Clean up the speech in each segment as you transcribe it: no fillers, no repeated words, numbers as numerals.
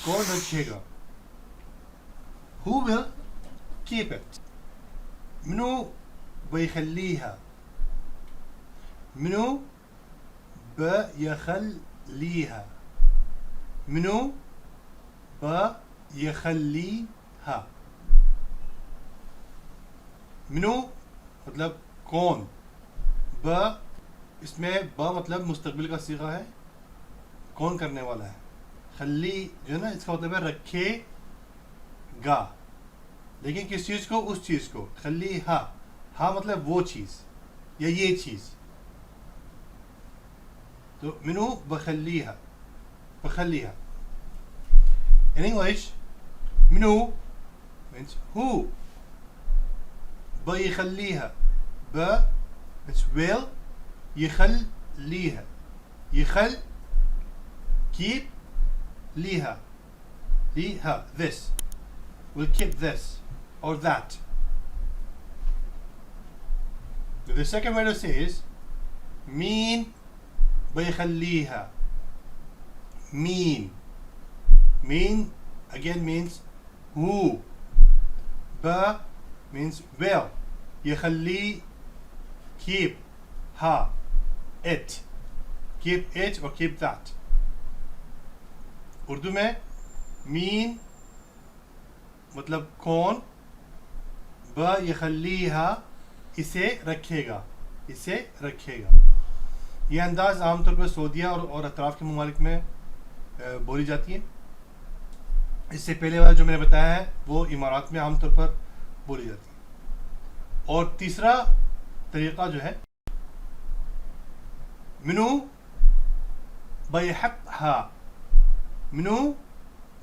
कौन रखेगा? Who will keep it? منو بيخليها؟ منو بيخليها؟ منو بيخليها؟ منو मतलब कौन, ब इसमें ब मतलब मुस्तकबिल का सीगा है, कौन करने वाला है. खली जो है ना, इसका मतलब है रखेगा, लेकिन किस चीज़ को? उस चीज़ को. खली हा मतलब वो चीज़ या ये चीज़. तो Minu बखलिहा, बखलिहा. In English, Minu means who, بيخليها, ب means will, يخليها, يخل keep, ليها, ليها, this, will keep this or that. The second way to say is مين بيخليها. مين again means who. ب means will. يخلي keep, ha, it, keep it or keep that. Urdu में mean मतलब कौन, ब यखलीहा इसे रखेगा, इसे रखेगा. यह अंदाज़ आमतौर पर सऊदीया और अतराफ़ के ममालिक में बोली जाती है. इससे पहले वाला जो मैंने बताया है वो इमारात में आमतौर पर बोली जाती है. और तीसरा तरीक़ा जो है मिनू बैहतहा, मिनू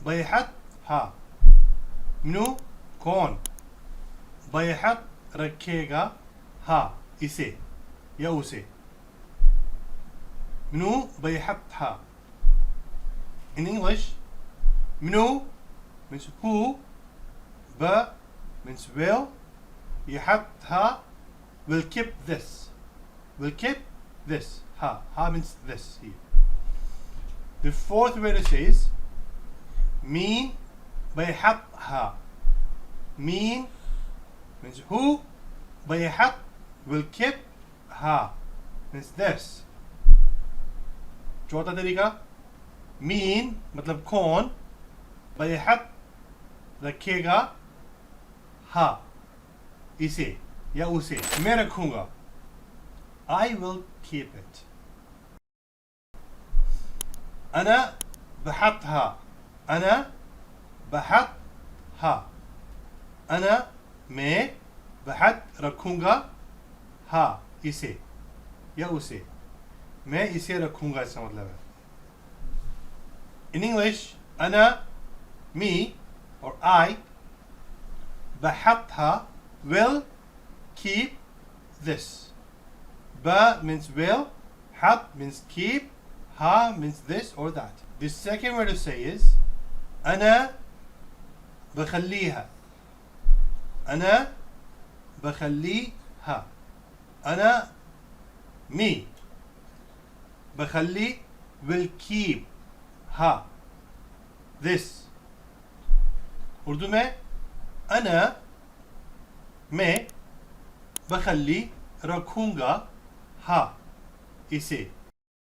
बैहतहा, मिनू कौन, बैहत रखेगा, हा इसे या उसे. Minu बैहतहा. In English, Minu means who, ba means will, يحتها will keep this, will keep this, ha means this here. The fourth way to say is مين بيحتها. مين means who, بيحت will keep, ha means this. चौथा तरीका मीन मतलब कौन, बैहत रखेगा, हा इसे या उसे. मैं रखूंगा, I will keep it. أنا بحطها, أنا بحطها. أنا मैं बहत रखूंगा, हा इसे या उसे. मैं इसे रखूंगा इसका मतलब है. In English, أنا me or I بحطها will keep this. ba means will, حط means keep, ha means this or that. The second way to say is أنا بخليها. أنا بخليها. أنا me بخلي will keep, ha this. Urdu में أنا मैं बखली रखूंगा, हा इसे.